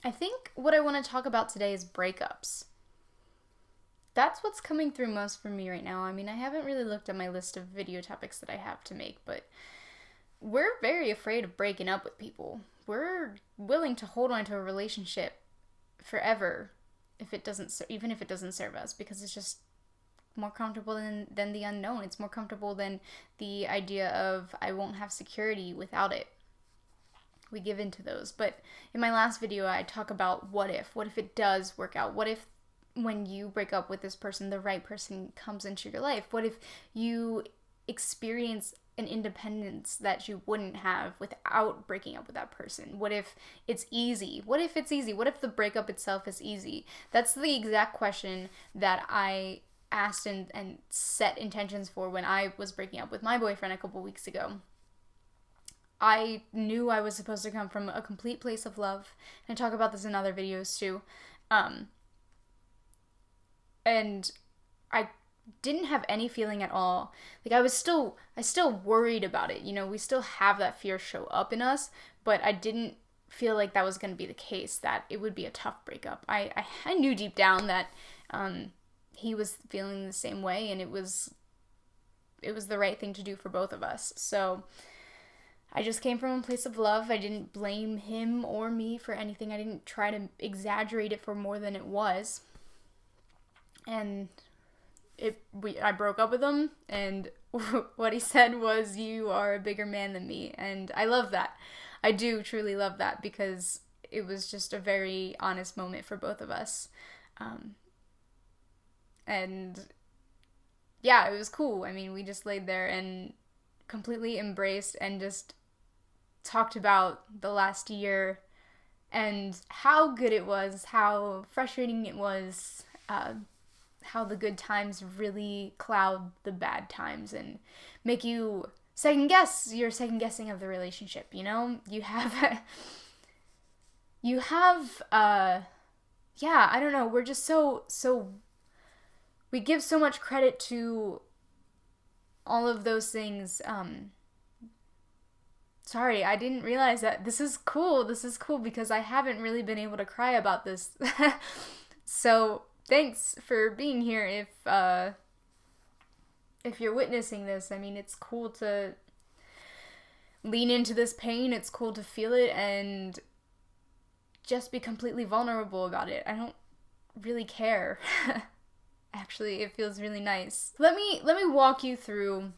I think what I want to talk about today is breakups. That's what's coming through most for me right now. I mean, I haven't really looked at my list of video topics that I have to make, but we're very afraid of breaking up with people. We're willing to hold on to a relationship forever if it doesn't, even if it doesn't serve us, because it's just more comfortable than the unknown. It's more comfortable than the idea of I won't have security without it. We give into those. But in my last video, I talk about what if it does work out? What if when you break up with this person, the right person comes into your life? What if you experience an independence that you wouldn't have without breaking up with that person? What if it's easy? What if it's easy? What if the breakup itself is easy? That's the exact question that I asked and set intentions for when I was breaking up with my boyfriend a couple weeks ago. I knew I was supposed to come from a complete place of love, and I talk about this in other videos too. And I didn't have any feeling at all. Like I still worried about it. You know, we still have that fear show up in us, but I didn't feel like that was going to be the case, that it would be a tough breakup. I knew deep down that he was feeling the same way, and it was the right thing to do for both of us. So I just came from a place of love. I didn't blame him or me for anything. I didn't try to exaggerate it for more than it was. And I broke up with him, and what he said was, "You are a bigger man than me." And I love that. I do truly love that, because it was just a very honest moment for both of us. And yeah, it was cool. I mean, we just laid there and completely embraced and just talked about the last year and how good it was, how frustrating it was, how the good times really cloud the bad times and make you second guessing of the relationship. You know, yeah, I don't know, we're just so we give so much credit to all of those things. Sorry, I didn't realize that. This is cool because I haven't really been able to cry about this. So thanks for being here. If you're witnessing this, I mean, it's cool to lean into this pain. It's cool to feel it and just be completely vulnerable about it. I don't really care. Actually, it feels really nice. Let me walk you through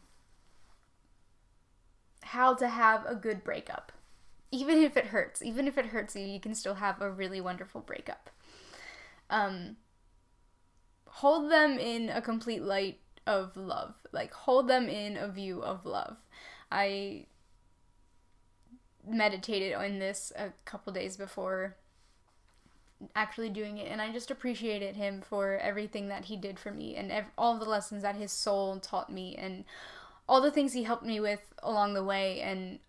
how to have a good breakup. Even if it hurts you, you can still have a really wonderful breakup. Hold them in a complete light of love. Like, hold them in a view of love. I meditated on this a couple days before actually doing it, and I just appreciated him for everything that he did for me, and all the lessons that his soul taught me, and all the things he helped me with along the way, and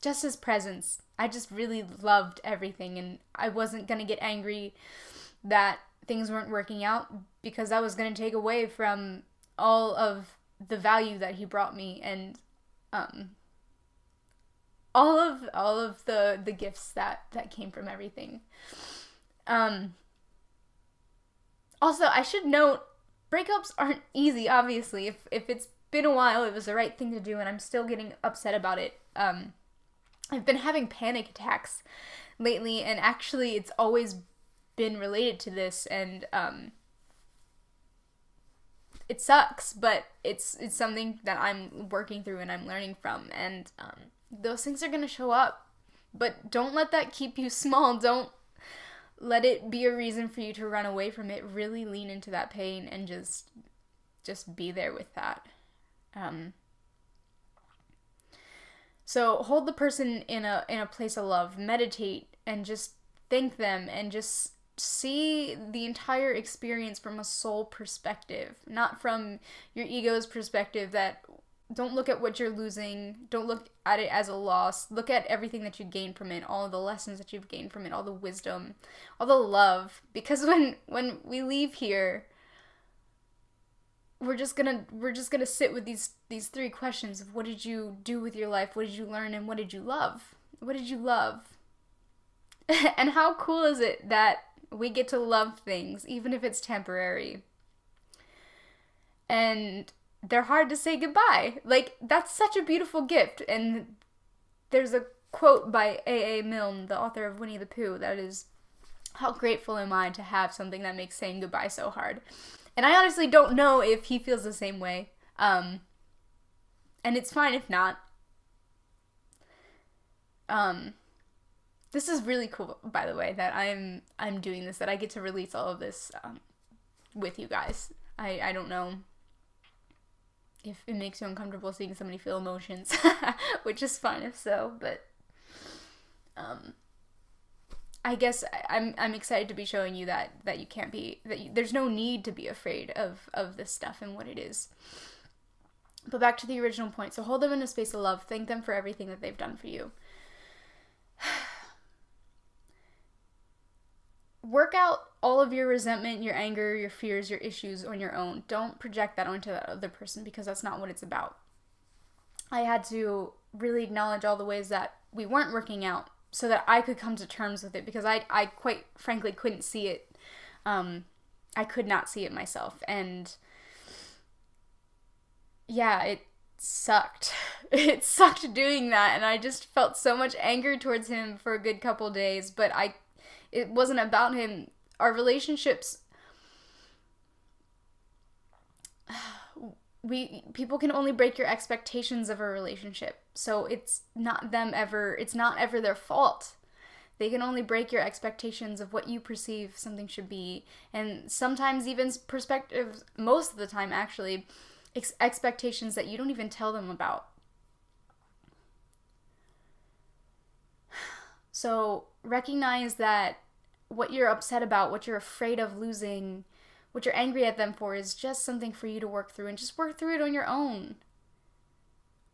just his presence. I just really loved everything, and I wasn't gonna get angry that things weren't working out, because that was gonna take away from all of the value that he brought me, and all of the gifts that came from everything. Also, I should note, breakups aren't easy, obviously. If it's been a while, it was the right thing to do, and I'm still getting upset about it. I've been having panic attacks lately, and actually it's always been related to this, and it sucks, but it's something that I'm working through and I'm learning from, and those things are gonna show up. But don't let that keep you small. Don't let it be a reason for you to run away from it. Really lean into that pain and just be there with that. So hold the person in a place of love. Meditate and just thank them, and just see the entire experience from a soul perspective, not from your ego's perspective. That don't look at what you're losing. Don't look at it as a loss. Look at everything that you gained from it, all of the lessons that you've gained from it, all the wisdom, all the love. Because when we leave here, we're just gonna sit with these three questions of: what did you do with your life? What did you learn? And what did you love? What did you love? And how cool is it that we get to love things, even if it's temporary? And they're hard to say goodbye. Like, that's such a beautiful gift. And there's a quote by A.A. Milne, the author of Winnie the Pooh, that is, how grateful am I to have something that makes saying goodbye so hard. And I honestly don't know if he feels the same way. And it's fine if not. This is really cool, by the way, that I'm doing this, that I get to release all of this with you guys. I don't know if it makes you uncomfortable seeing somebody feel emotions, which is fine if so, but I guess I'm excited to be showing you that you can't be, there's no need to be afraid of this stuff and what it is. But back to the original point. So hold them in a space of love. Thank them for everything that they've done for you. Work out all of your resentment, your anger, your fears, your issues on your own. Don't project that onto that other person, because that's not what it's about. I had to really acknowledge all the ways that we weren't working out so that I could come to terms with it, because I quite frankly couldn't see it. I could not see it myself. And yeah, it sucked. It sucked doing that, and I just felt so much anger towards him for a good couple days, but it wasn't about him. Our relationships, people can only break your expectations of a relationship. So it's not ever their fault. They can only break your expectations of what you perceive something should be. And sometimes even perspectives, most of the time actually, expectations that you don't even tell them about. So recognize that what you're upset about, what you're afraid of losing, what you're angry at them for is just something for you to work through, and just work through it on your own.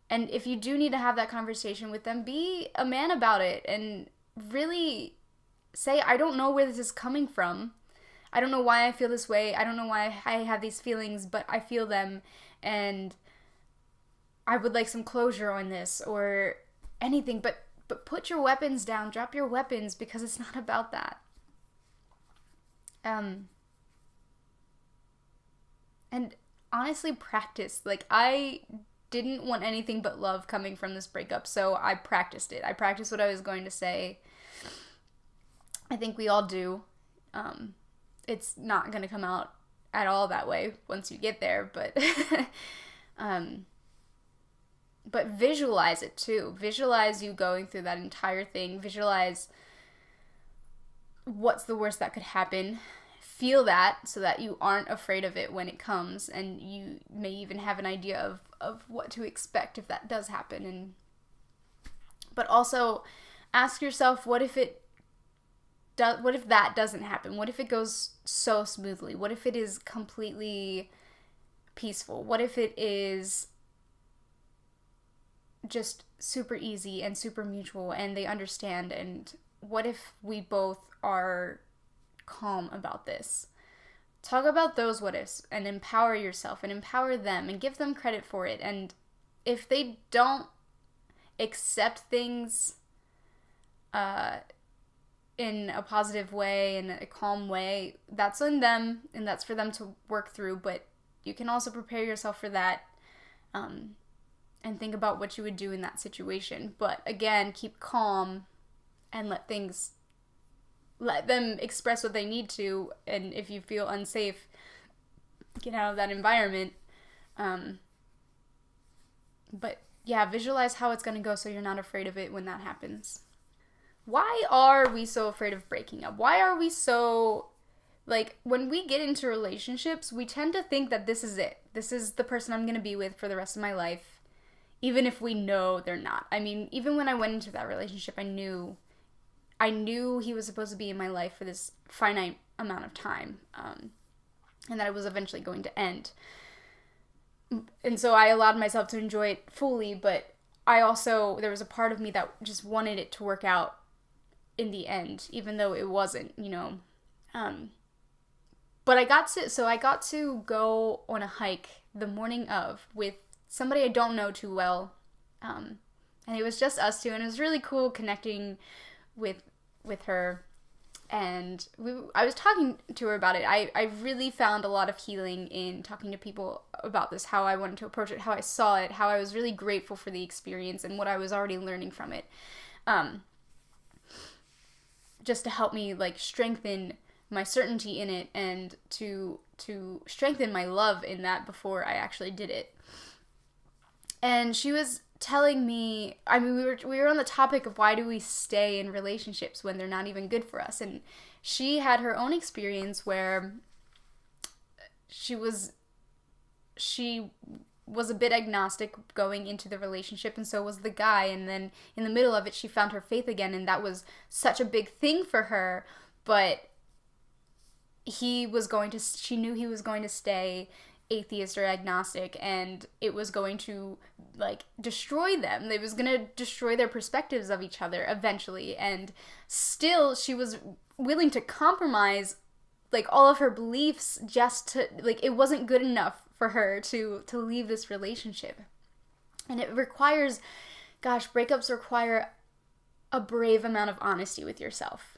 And if you do need to have that conversation with them, be a man about it and really say, I don't know where this is coming from. I don't know why I feel this way. I don't know why I have these feelings, but I feel them, and I would like some closure on this, or anything. But put your weapons down, drop your weapons, because it's not about that. And honestly, practice. Like, I didn't want anything but love coming from this breakup, so I practiced it. I practiced what I was going to say. I think we all do. It's not going to come out at all that way once you get there, but but visualize it too. Visualize you going through that entire thing. Visualize what's the worst that could happen. Feel that so that you aren't afraid of it when it comes, and you may even have an idea of what to expect if that does happen. But also ask yourself, what if that doesn't happen? What if it goes so smoothly? What if it is completely peaceful? What if it is just super easy and super mutual and they understand? And what if we both are calm about this? Talk about those what ifs and empower yourself and empower them and give them credit for it. And if they don't accept things in a positive way, in a calm way, that's on them, and that's for them to work through. But you can also prepare yourself for that, and think about what you would do in that situation. But again, keep calm and let them express what they need to, and if you feel unsafe, get out of that environment. But yeah, visualize how it's going to go so you're not afraid of it when that happens. Why are we so afraid of breaking up? Why are we so, like, when we get into relationships, we tend to think that this is it. This is the person I'm going to be with for the rest of my life, even if we know they're not. I mean, even when I went into that relationship, I knew he was supposed to be in my life for this finite amount of time, and that it was eventually going to end. And so I allowed myself to enjoy it fully, but there was a part of me that just wanted it to work out in the end, even though it wasn't, but I got to go on a hike the morning of with somebody I don't know too well, and it was just us two, and it was really cool connecting with with her, and I was talking to her about it. I really found a lot of healing in talking to people about this, how I wanted to approach it, how I saw it, how I was really grateful for the experience and what I was already learning from it. Just to help me like strengthen my certainty in it, and to strengthen my love in that before I actually did it. And she was telling me, I mean, we were on the topic of why do we stay in relationships when they're not even good for us. And she had her own experience where she was a bit agnostic going into the relationship, and so was the guy. And then in the middle of it, she found her faith again, and that was such a big thing for her. But she knew he was going to stay atheist or agnostic, and it was going to like destroy them. It was going to destroy their perspectives of each other eventually. And still she was willing to compromise like all of her beliefs just to, like, it wasn't good enough for her to leave this relationship. And it requires, gosh, breakups require a brave amount of honesty with yourself.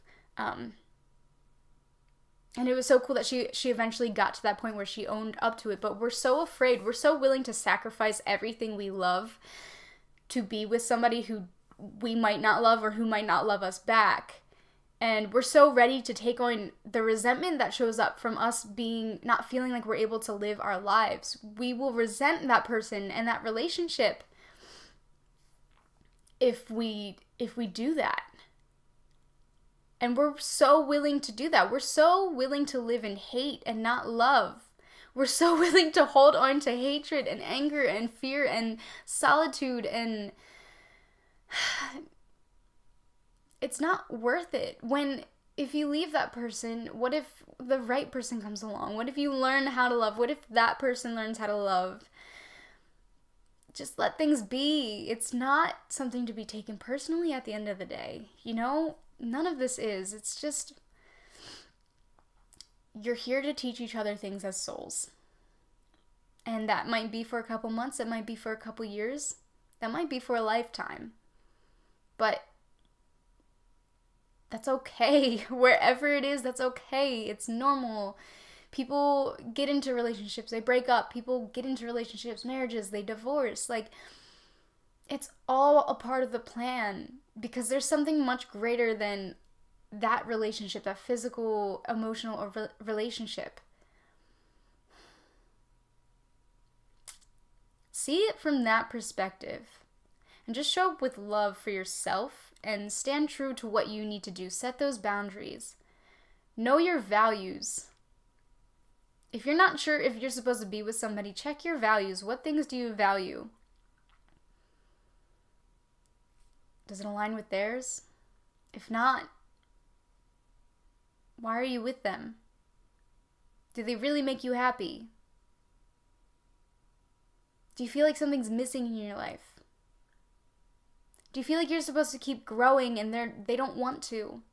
And it was so cool that she eventually got to that point where she owned up to it. But we're so afraid, we're so willing to sacrifice everything we love to be with somebody who we might not love or who might not love us back. And we're so ready to take on the resentment that shows up from us not feeling like we're able to live our lives. We will resent that person and that relationship if we do that. And we're so willing to do that. We're so willing to live in hate and not love. We're so willing to hold on to hatred and anger and fear and solitude, and it's not worth it. If you leave that person, what if the right person comes along? What if you learn how to love? What if that person learns how to love? Just let things be. It's not something to be taken personally at the end of the day. You know, none of this is. It's just, you're here to teach each other things as souls. And that might be for a couple months. It might be for a couple years. That might be for a lifetime. But that's okay. Wherever it is, that's okay. It's normal. People get into relationships, they break up. People get into relationships, marriages, they divorce. Like, it's all a part of the plan, because there's something much greater than that relationship, that physical, emotional or relationship. See it from that perspective, and just show up with love for yourself and stand true to what you need to do. Set those boundaries. Know your values. If you're not sure if you're supposed to be with somebody, check your values. What things do you value? Does it align with theirs? If not, why are you with them? Do they really make you happy? Do you feel like something's missing in your life? Do you feel like you're supposed to keep growing and they don't want to?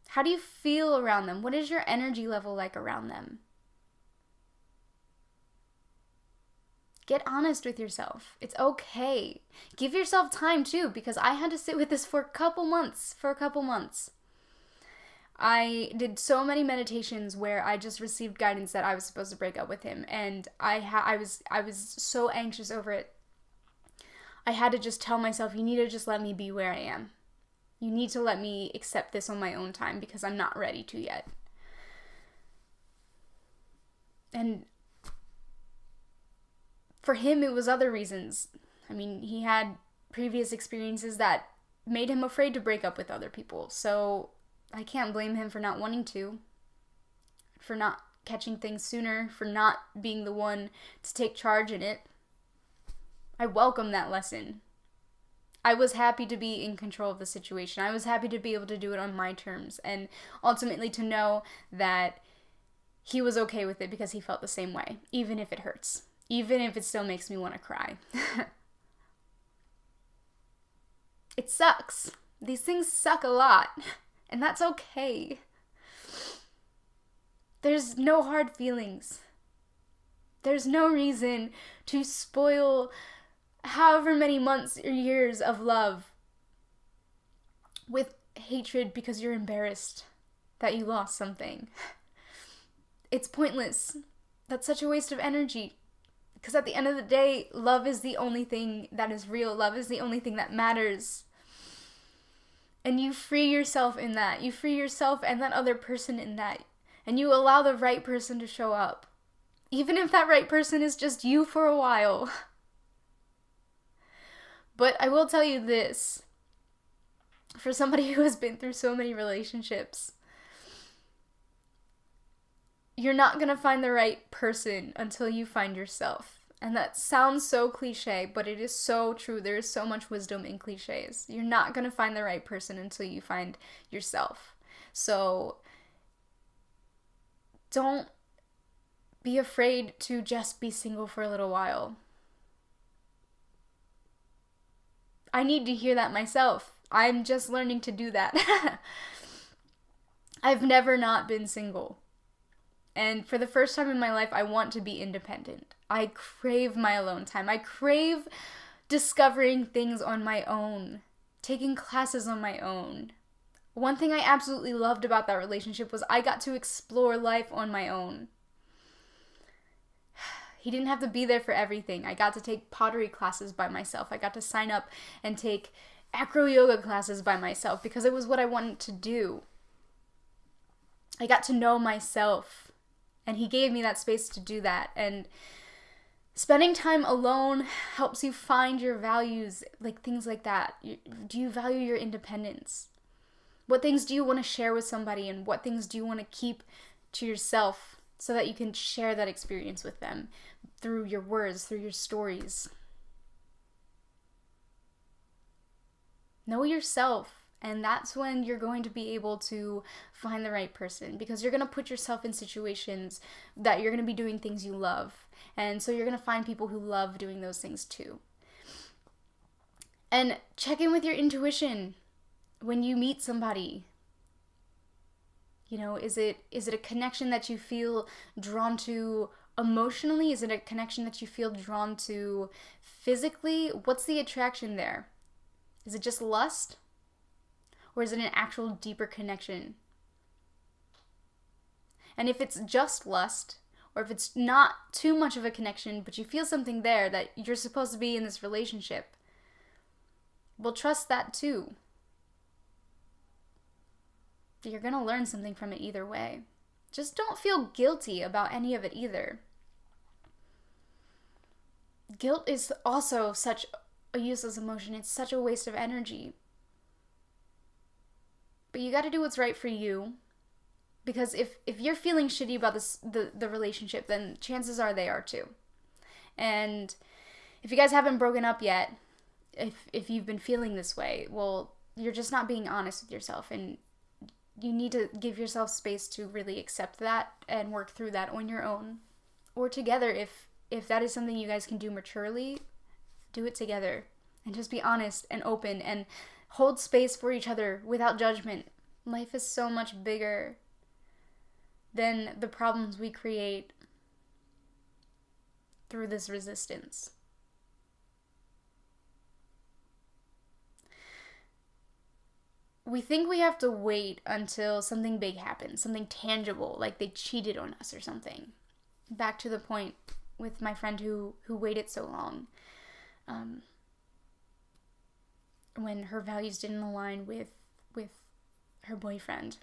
How do you feel around them? What is your energy level like around them? Get honest with yourself. It's okay. Give yourself time too, because I had to sit with this for a couple months. I did so many meditations where I just received guidance that I was supposed to break up with him, and I was so anxious over it. I had to just tell myself, you need to just let me be where I am. You need to let me accept this on my own time, because I'm not ready to yet. And for him, it was other reasons. I mean, he had previous experiences that made him afraid to break up with other people. So I can't blame him for not wanting to, for not catching things sooner, for not being the one to take charge in it. I welcome that lesson. I was happy to be in control of the situation. I was happy to be able to do it on my terms, and ultimately to know that he was okay with it because he felt the same way, even if it hurts, even if it still makes me want to cry. It sucks. These things suck a lot, and that's okay. There's no hard feelings. There's no reason to spoil however many months or years of love with hatred because you're embarrassed that you lost something. It's pointless. That's such a waste of energy. Because at the end of the day, love is the only thing that is real. Love is the only thing that matters. And you free yourself in that. You free yourself and that other person in that. And you allow the right person to show up. Even if that right person is just you for a while. But I will tell you this. For somebody who has been through so many relationships, you're not going to find the right person until you find yourself. And that sounds so cliche, but it is so true. There is so much wisdom in cliches. You're not going to find the right person until you find yourself. So don't be afraid to just be single for a little while. I need to hear that myself. I'm just learning to do that. I've never not been single. And for the first time in my life, I want to be independent. I crave my alone time. I crave discovering things on my own, taking classes on my own. One thing I absolutely loved about that relationship was I got to explore life on my own. He didn't have to be there for everything. I got to take pottery classes by myself. I got to sign up and take acro yoga classes by myself because it was what I wanted to do. I got to know myself. And he gave me that space to do that. And spending time alone helps you find your values, like things like that. Do you value your independence? What things do you want to share with somebody, and what things do you want to keep to yourself so that you can share that experience with them through your words, through your stories? Know yourself. And that's when you're going to be able to find the right person, because you're going to put yourself in situations that you're going to be doing things you love. And so you're going to find people who love doing those things too. And check in with your intuition when you meet somebody. You know, is it a connection that you feel drawn to emotionally? Is it a connection that you feel drawn to physically? What's the attraction there? Is it just lust? Or is it an actual deeper connection? And if it's just lust, or if it's not too much of a connection, but you feel something there that you're supposed to be in this relationship, well, trust that too. You're going to learn something from it either way. Just don't feel guilty about any of it either. Guilt is also such a useless emotion. It's such a waste of energy. But you got to do what's right for you, because if you're feeling shitty about the relationship, then chances are they are too. And if you guys haven't broken up yet, if you've been feeling this way, well, you're just not being honest with yourself, and you need to give yourself space to really accept that and work through that on your own or together. If that is something you guys can do maturely, do it together and just be honest and open and hold space for each other without judgment. Life is so much bigger than the problems we create through this resistance. We think we have to wait until something big happens, something tangible, like they cheated on us or something. Back to the point with my friend who waited so long. When her values didn't align with her boyfriend.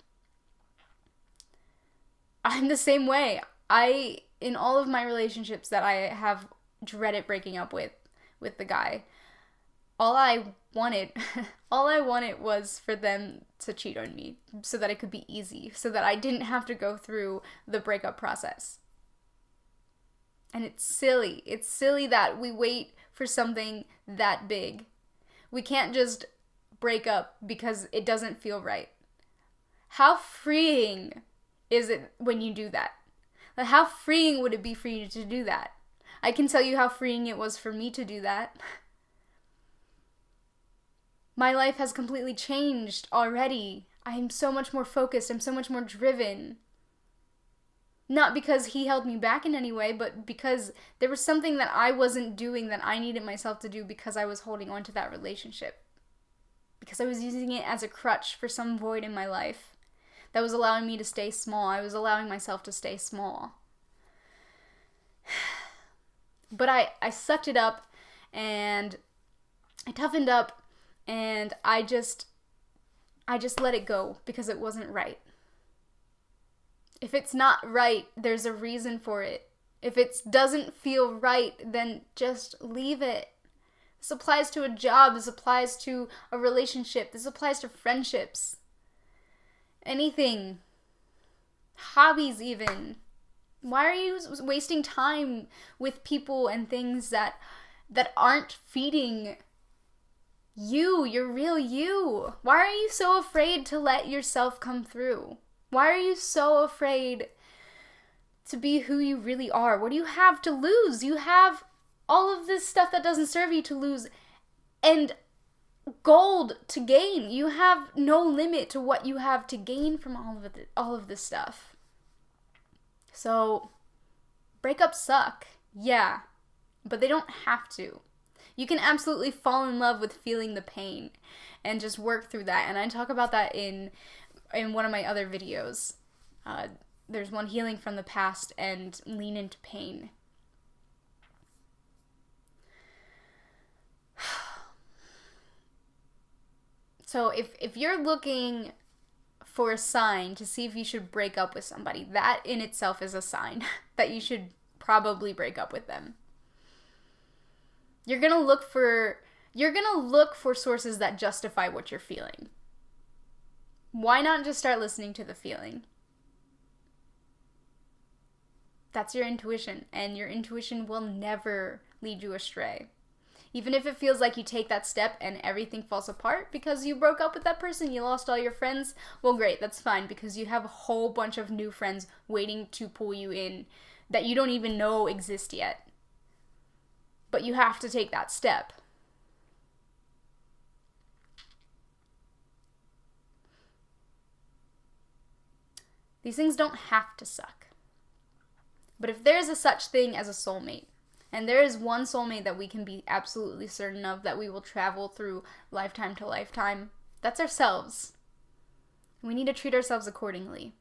I'm the same way. In all of my relationships that I have dreaded breaking up with the guy, all I wanted was for them to cheat on me so that it could be easy, so that I didn't have to go through the breakup process. And it's silly. It's silly that we wait for something that big. We can't just break up because it doesn't feel right. How freeing is it when you do that? Like, how freeing would it be for you to do that? I can tell you how freeing it was for me to do that. My life has completely changed already. I'm so much more focused. I'm so much more driven. Not because he held me back in any way, but because there was something that I wasn't doing that I needed myself to do because I was holding on to that relationship. because I was using it as a crutch for some void in my life that was allowing me to stay small. I was allowing myself to stay small. But I sucked it up, and I toughened up, and I just let it go because it wasn't right. If it's not right, there's a reason for it. If it doesn't feel right, then just leave it. This applies to a job. This applies to a relationship. This applies to friendships. Anything. Hobbies even. Why are you wasting time with people and things that aren't feeding you, your real you? Why are you so afraid to let yourself come through? Why are you so afraid to be who you really are? What do you have to lose? You have all of this stuff that doesn't serve you to lose, and gold to gain. You have no limit to what you have to gain from all of this stuff. So, breakups suck. Yeah, but they don't have to. You can absolutely fall in love with feeling the pain and just work through that. And I talk about that in one of my other videos. There's one, healing from the past and lean into pain. So if you're looking for a sign to see if you should break up with somebody, that in itself is a sign that you should probably break up with them. You're gonna look for sources that justify what you're feeling. Why not just start listening to the feeling? That's your intuition, and your intuition will never lead you astray. Even if it feels like you take that step and everything falls apart because you broke up with that person, you lost all your friends, well, great, that's fine, because you have a whole bunch of new friends waiting to pull you in that you don't even know exist yet. But you have to take that step. These things don't have to suck. But if there's a such thing as a soulmate, and there is one soulmate that we can be absolutely certain of, that we will travel through lifetime to lifetime, that's ourselves. We need to treat ourselves accordingly.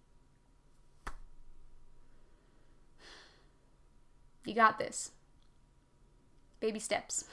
You got this. Baby steps.